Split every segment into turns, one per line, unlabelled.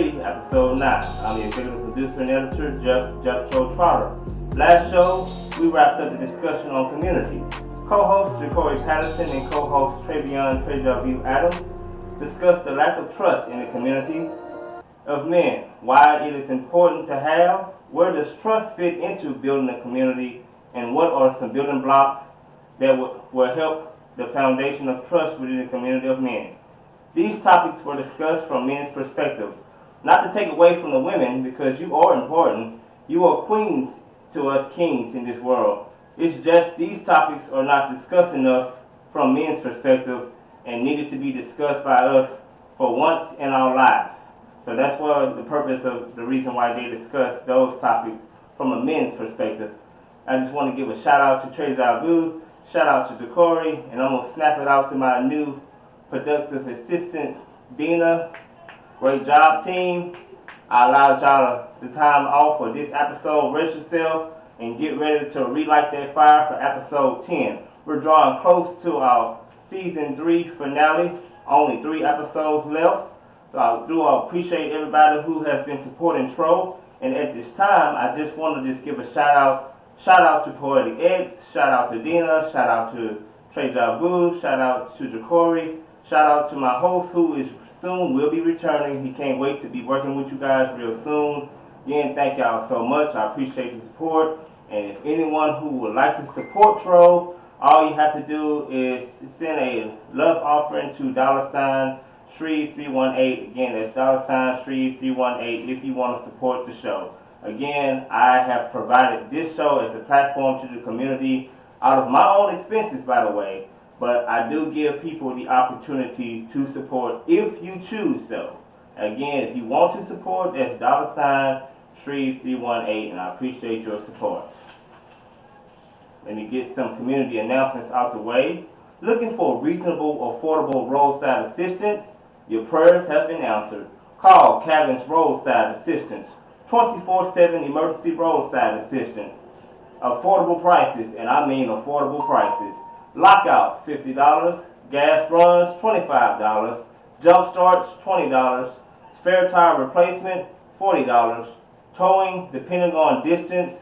3, episode 9. I'm the executive producer and editor, Jeff Trotter. Last show, we wrapped up the discussion on community. Co-host Jacory Patterson and co-host Travion Adams discussed the lack of trust in the community of men, why it is important to have, where does trust fit into building a community, and what are some building blocks that will help the foundation of trust within the community of men. These topics were discussed from men's perspective. Not to take away from the women, because you are important. You are queens to us kings in this world. It's just these topics are not discussed enough from men's perspective and needed to be discussed by us for once in our lives. So that's what the purpose of the reason why they discuss those topics from a men's perspective. I just want to give a shout out to Trey Zabu, shout out to Jacory, and I'm going to snap it out to my new productive assistant, Dina. Great job, team. I allowed y'all the time off for this episode. Rest yourself and get ready to relight that fire for episode 10. We're drawing close to our season 3 finale. Only 3 episodes left. So I do appreciate everybody who has been supporting TRO. And at this time, I just want to give a shout out to Poetic X, shout out to Dina, shout out to Trey Jabu, shout out to Jacory. Shout out to my host who is soon will be returning. He can't wait to be working with you guys real soon. Again, thank y'all so much. I appreciate the support. And if anyone who would like to support TRO, all you have to do is send a love offering to $Shreve318. Again, that's $Shreve318 if you want to support the show. Again, I have provided this show as a platform to the community out of my own expenses, by the way. But I do give people the opportunity to support if you choose so. Again, if you want to support, that's $Shreve318, and I appreciate your support. Let me get some community announcements out the way. Looking for reasonable, affordable roadside assistance? Your prayers have been answered. Call Cavin's Roadside Assistance, 24/7 emergency roadside assistance. Affordable prices, and I mean affordable prices. Lockouts, $50. Gas runs, $25. Jump starts, $20. Spare tire replacement, $40. Towing, depending on distance,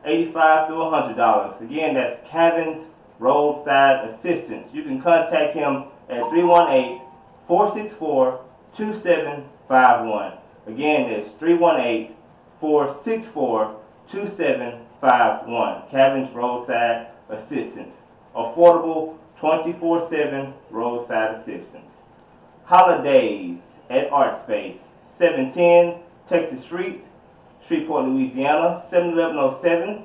$85 to $100. Again, that's Cavin's Roadside Assistance. You can contact him at 318-464-2751. Again, it's 318-464-2751. Cavin's Roadside Assistance. Affordable 24/7 roadside assistance. Holidays at Art Space, 710 Texas Street, Shreveport, Louisiana, 71107.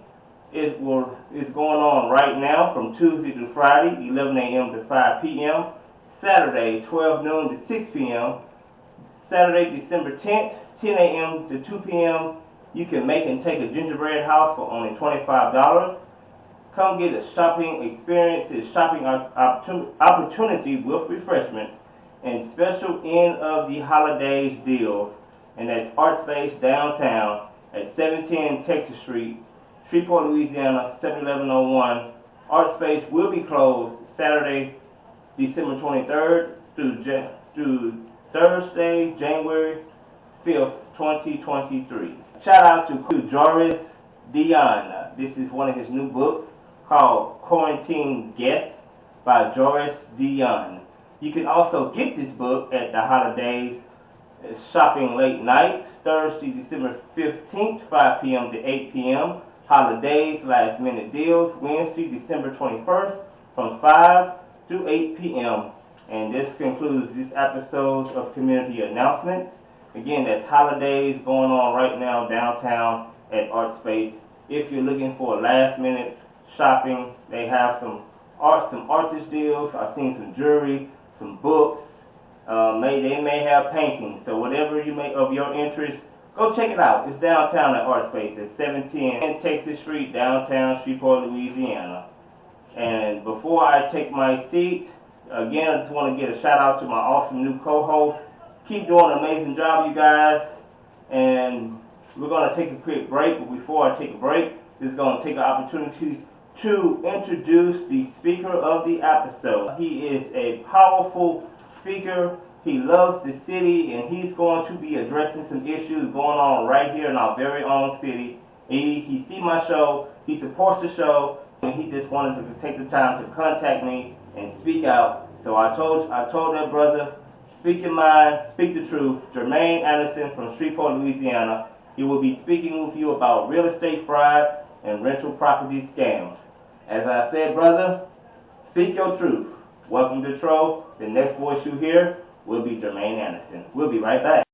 Is going on right now from Tuesday to Friday, 11 a.m. to 5 p.m. Saturday, 12 noon to 6 p.m. Saturday, December 10th, 10 a.m. to 2 p.m. You can make and take a gingerbread house for only $25. Come get a shopping experience, shopping opportunity with refreshments and special end of the holidays deals. And that's Art Space downtown at 710 Texas Street, Shreveport, Louisiana, 71101. Art Space will be closed Saturday, December 23rd through Thursday, January 5th, 2023. Shout out to Joris Dion. This is one of his new books called Quarantine Guests by Joris Dion. You can also get this book at the holidays shopping late night, Thursday, December 15th, 5 p.m. to 8 p.m. Holidays last minute deals, Wednesday, December 21st from 5 to 8 p.m. And this concludes this episode of Community Announcements. Again, that's holidays going on right now downtown at Art Space. If you're looking for a last minute shopping, they have some artist deals. I've seen some jewelry, some books. They may have paintings. So whatever you may of your interest, go check it out. It's downtown at Art Space at 710 Texas Street, downtown Shreveport, Louisiana. And before I take my seat, again, I just want to get a shout out to my awesome new co-host. Keep doing an amazing job, you guys. And we're going to take a quick break. But before I take a break, this is going to take an opportunity to introduce the speaker of the episode. He is a powerful speaker He loves the city, and he's going to be addressing some issues going on right here in our very own city. He see my show, he supports the show, and he just wanted to take the time to contact me and speak out. So I told that brother, speak your mind, speak the truth. Jermaine Anderson from Shreveport, Louisiana. He will be speaking with you about real estate fraud and rental property scams. As I said, brother, speak your truth. Welcome to TRO. The next voice you hear will be Jermaine Anderson. We'll be right back.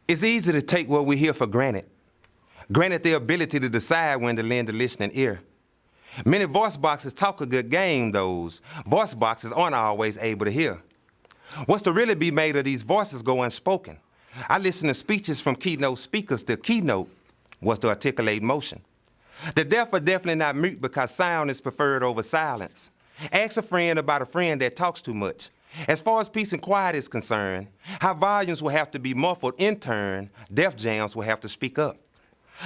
It's easy to take what we hear for granted. Granted the ability to decide when to lend a listening ear. Many voice boxes talk a good game, those voice boxes aren't always able to hear. What's to really be made of these voices go unspoken? I listen to speeches from keynote speakers. The keynote was to articulate motion. The deaf are definitely not mute because sound is preferred over silence. Ask a friend about a friend that talks too much. As far as peace and quiet is concerned, how volumes will have to be muffled in turn, deaf jams will have to speak up.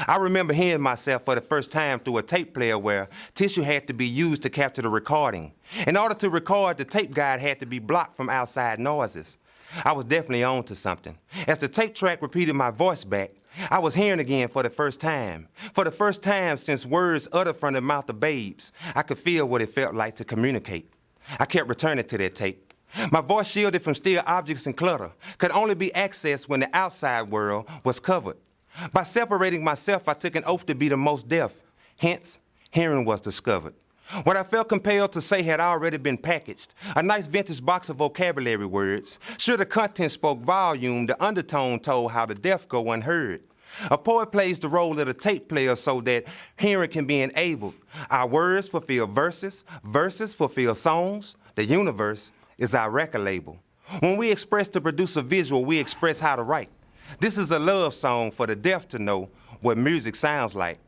I remember hearing myself for the first time through a tape player where tissue had to be used to capture the recording. In order to record, the tape guide had to be blocked from outside noises. I was definitely on to something. As the tape track repeated my voice back, I was hearing again for the first time. For the first time since words uttered from the mouth of babes, I could feel what it felt like to communicate. I kept returning to that tape. My voice, shielded from steel objects and clutter, could only be accessed when the outside world was covered. By separating myself, I took an oath to be the most deaf. Hence, hearing was discovered. What I felt compelled to say had already been packaged. A nice vintage box of vocabulary words. Sure, the content spoke volume, the undertone told how the deaf go unheard. A poet plays the role of the tape player so that hearing can be enabled. Our words fulfill verses, verses fulfill songs. The universe is our record label. When we express to produce a visual, we express how to write. This is a love song for the deaf to know what music sounds like.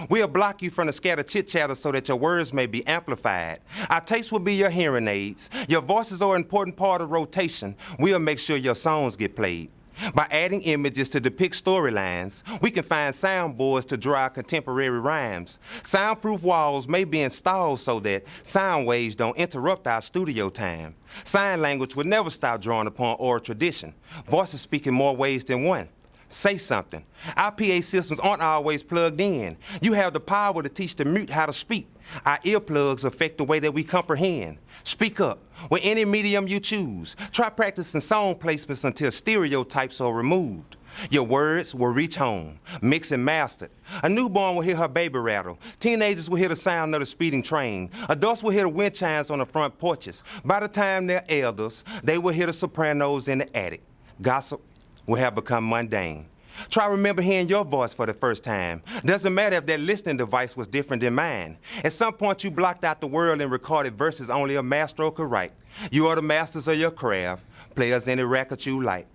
We'll block you from the scattered chit-chatter so that your words may be amplified. Our taste will be your hearing aids. Your voices are an important part of rotation. We'll make sure your songs get played. By adding images to depict storylines, we can find soundboards to draw out contemporary rhymes. Soundproof walls may be installed so that sound waves don't interrupt our studio time. Sign language will never stop drawing upon oral tradition. Voices speak in more ways than one. Say something. Our PA systems aren't always plugged in. You have the power to teach the mute how to speak. Our earplugs affect the way that we comprehend. Speak up with any medium you choose. Try practicing song placements until stereotypes are removed. Your words will reach home, mixed and mastered. A newborn will hear her baby rattle. Teenagers will hear the sound of the speeding train. Adults will hear the wind chimes on the front porches. By the time they're elders, they will hear the sopranos in the attic. Gossip will have become mundane. Try remember hearing your voice for the first time. Doesn't matter if that listening device was different than mine. At some point you blocked out the world and recorded verses only a maestro could write. You are the masters of your craft, players any record you like.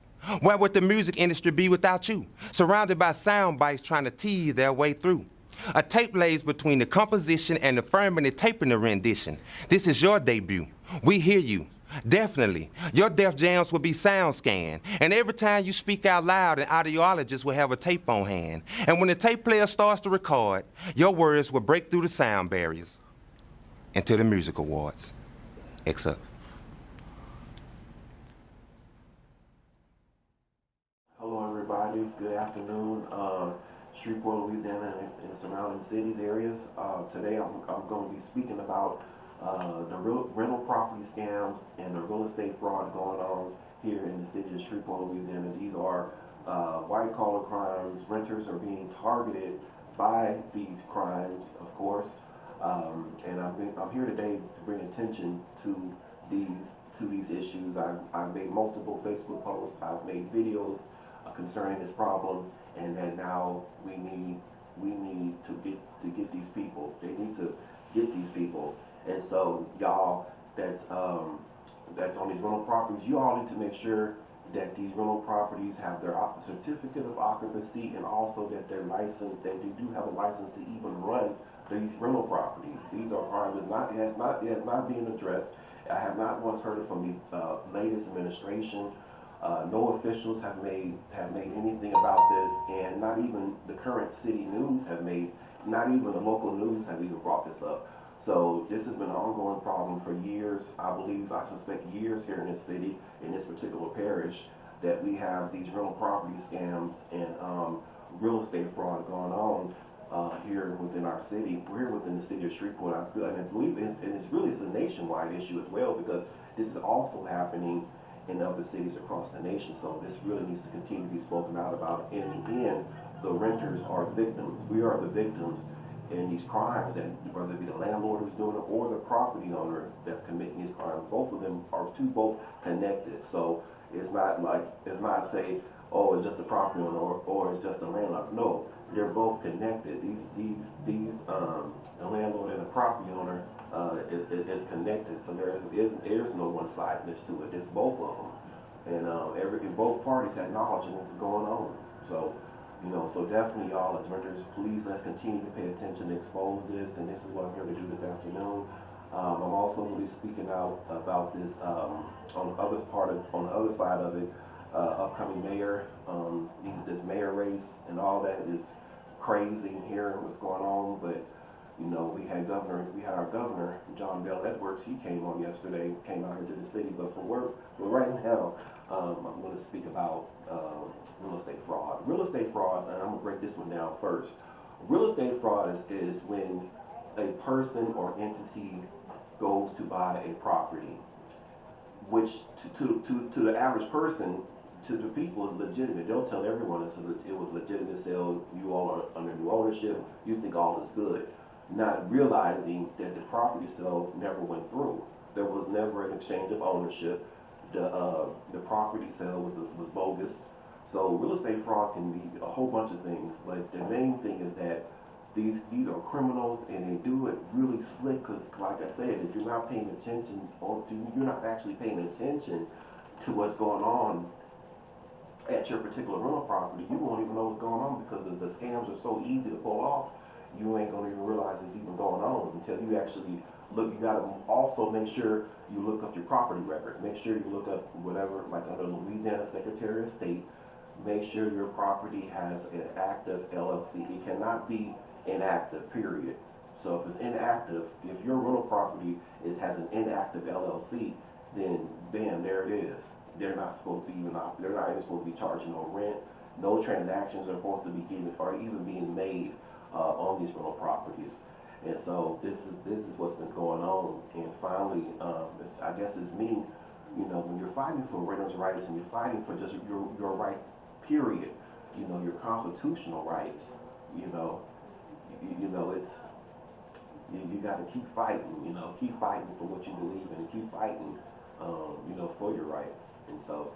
Where would the music industry be without you? Surrounded by sound bites trying to tease their way through. A tape lays between the composition and the firming and taping the rendition. This is your debut. We hear you. Definitely. Your deaf jams will be sound scanned. And every time you speak out loud, an audiologist will have a tape on hand. And when the tape player starts to record, your words will break through the sound barriers into the music awards. X up.
Hello, everybody. Good afternoon. Shreveport, Louisiana, and surrounding cities areas. Today, I'm going to be speaking about the rental property scams and the real estate fraud going on here in the city of Shreveport, Louisiana. These are white-collar crimes. Renters are being targeted by these crimes, of course. And I'm here today to bring attention to these issues. I've made multiple Facebook posts. I've made videos concerning this problem, and that now we need to get these people. They need to get these people. And so y'all that's on these rental properties, you all need to make sure that these rental properties have their certificate of occupancy, and also that they're licensed, that they do have a license to even run these rental properties. These are crimes that has not being addressed. I have not once heard it from the latest administration. No officials have made anything about this, and not even the current city news have made, not even the local news have even brought this up. So this has been an ongoing problem for years. I suspect years here in this city, in this particular parish, that we have these rental property scams and real estate fraud going on here within our city. We're within the city of Shreveport. I believe it's a nationwide issue as well, because this is also happening in other cities across the nation. So this really needs to continue to be spoken out about. And in the end, the renters are the victims. We are the victims in these crimes, and whether it be the landlord who's doing it or the property owner that's committing these crimes, both of them are both connected. So it's not say, oh, it's just the property owner or it's just the landlord. No, they're both connected. The landlord and the property owner is connected. So there's no one-sidedness to it. It's both of them, and both parties had knowledge of what was going on. So. So definitely, y'all, as renters, please let's continue to pay attention to expose this, and this is what I'm here to do this afternoon. I'm also going to be speaking out about this on the other side of it, upcoming mayor. This mayor race and all that is crazy here. What's going on? But we had our governor John Bell Edwards. He came on yesterday, came out here to the city. But right now, I'm going to speak about real estate fraud. Real estate fraud, and I'm going to break this one down first. Real estate fraud is when a person or entity goes to buy a property, which to the average person, to the people, is legitimate. They'll tell everyone it was legitimate sale. You all are under new ownership. You think all is good, not realizing that the property sale never went through. There was never an exchange of ownership. The property sale was bogus. So real estate fraud can be a whole bunch of things, but the main thing is that these are criminals, and they do it really slick. Because, like I said, if you're not paying attention, or you're not actually paying attention to what's going on at your particular rental property, you won't even know what's going on, because the scams are so easy to pull off. You ain't gonna even realize it's even going on until you actually look. You gotta also make sure you look up your property records. Make sure you look up whatever, like under Louisiana Secretary of State. Make sure your property has an active LLC. It cannot be inactive, period. So if it's inactive, if your rental property has an inactive LLC, then bam, there it is. They're not supposed to be they're not even supposed to be charging no rent. No transactions are supposed to be given or even being made on these rental properties. And so this is what's been going on. And finally, I guess it's me. When you're fighting for renters' rights and you're fighting for just your rights, period. Your constitutional rights. It's you got to keep fighting. Keep fighting for what you believe in, and keep fighting. For your rights. And so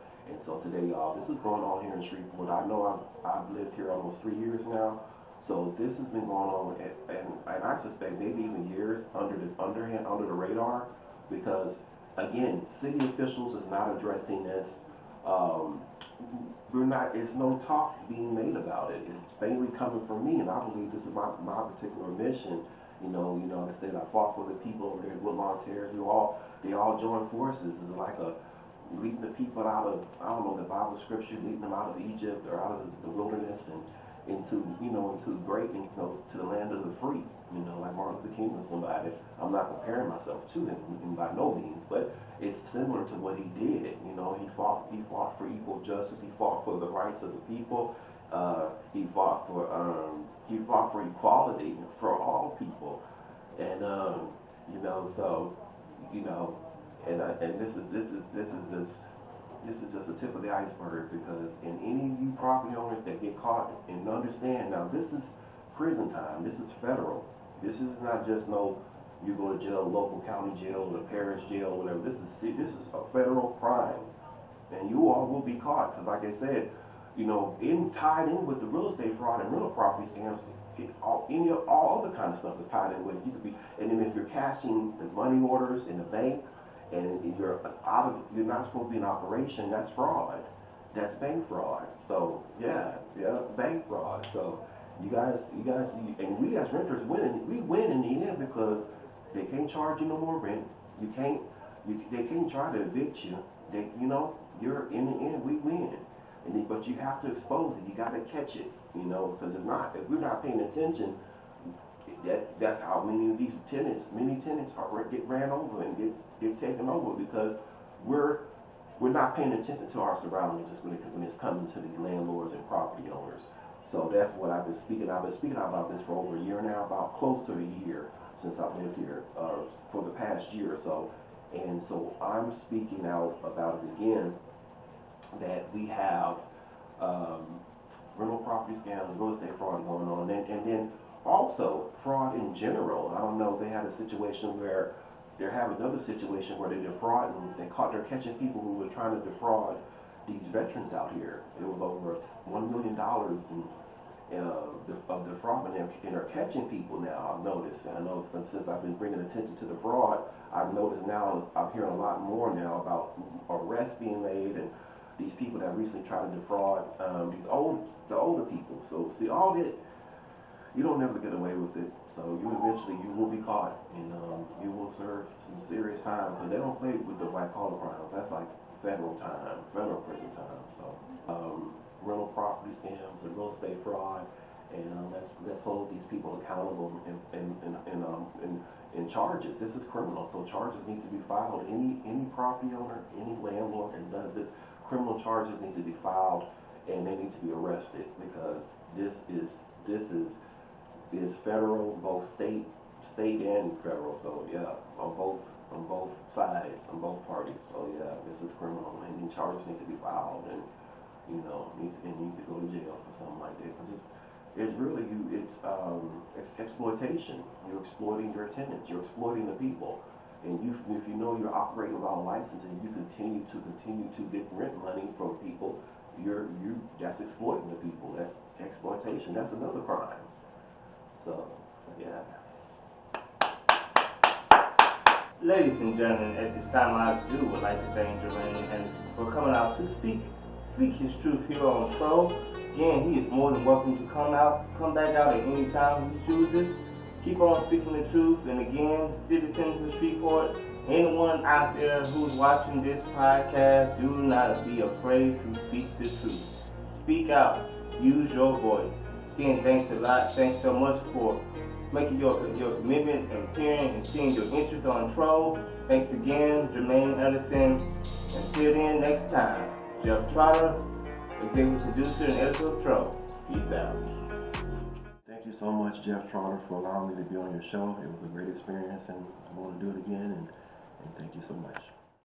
today, y'all, this is going on here in Shreveport. I know I've lived here almost 3 years now. So this has been going on, and I suspect maybe even years under the radar, because again, city officials is not addressing this. It's no talk being made about it. It's mainly coming from me, and I believe this is my particular mission. Like I said, I fought for the people over there at Woodlawn Terrace. They all joined forces. It's like leading the people out of, I don't know, the Bible scripture, leading them out of Egypt or out of the wilderness and into to the land of the free. Like Martin Luther King or somebody. I'm not comparing myself to him, by no means, but it's similar to what he did. He fought for equal justice. He fought for the rights of the people. He fought for equality for all people. And this is just the tip of the iceberg, because in any of you property owners that get caught, and understand now, this is prison time. This is federal. This is not just you go to jail, local county jail, or parish jail, whatever. This is a federal crime, and you all will be caught. Because like I said, tied in with the real estate fraud and rental property scams, all other kind of stuff is tied in with it. You could be, and then if you're cashing the money orders in the bank, and you're not supposed to be in operation, that's fraud. That's bank fraud. So yeah, bank fraud. So you guys, and we as renters win. We win in the end, because they can't charge you no more rent. They can't try to evict you. You're in the end, we win. But you have to expose it. You got to catch it. Because if we're not paying attention, that's how many of these tenants, get ran over and get taken over because we're not paying attention to our surroundings when it's coming to these landlords and property owners. So that's what I've been speaking. I've been speaking about this for over a year now, about close to a year since I've lived here, for the past year or so. And so I'm speaking out about it again, that we have rental property scams, real estate fraud going on, and then also fraud in general. I don't know if they had a situation where they're having another situation where they're they're catching people who were trying to defraud these veterans out here. It was over $1 million of defraudment, and they're catching people now. I've noticed, and I know since I've been bringing attention to the fraud, I've noticed now, I'm hearing a lot more now about arrests being made and these people that recently tried to defraud the older people. So see, all that, you don't never get away with it. So you will be caught, and you will serve some serious time, because they don't play with the white collar crimes. That's like federal time, federal prison time. So rental property scams and real estate fraud, and let's hold these people accountable in charges. This is criminal, so charges need to be filed. Any property owner, any landlord that does this, criminal charges need to be filed, and they need to be arrested, because this is federal, both state and federal. So yeah, on both sides, on both parties. So yeah, this is criminal, and charges need to be filed, and need to go to jail for something like that, because it's really it's exploitation. You're exploiting your tenants. You're exploiting the people. And if you know you're operating without a license, and you continue to get rent money from people, that's exploiting the people. That's exploitation. That's another crime. So yeah.
Ladies and gentlemen, at this time I would like to thank Jermaine Anderson for coming out to speak his truth here on TRO. Again, he is more than welcome to come back out at any time he chooses. Keep on speaking the truth. And again, citizens of Shreveport, anyone out there who's watching this podcast, do not be afraid to speak the truth. Speak out. Use your voice. Again, thanks a lot. Thanks so much for making your commitment and appearing and seeing your interest on TRO. Thanks again, Jermaine Anderson. Until then, next time, Jeff Trotter, executive producer and editor of TRO. Peace out.
Thank you so much, Jeff Trotter, for allowing me to be on your show. It was a great experience, and I want to do it again, and thank you so much.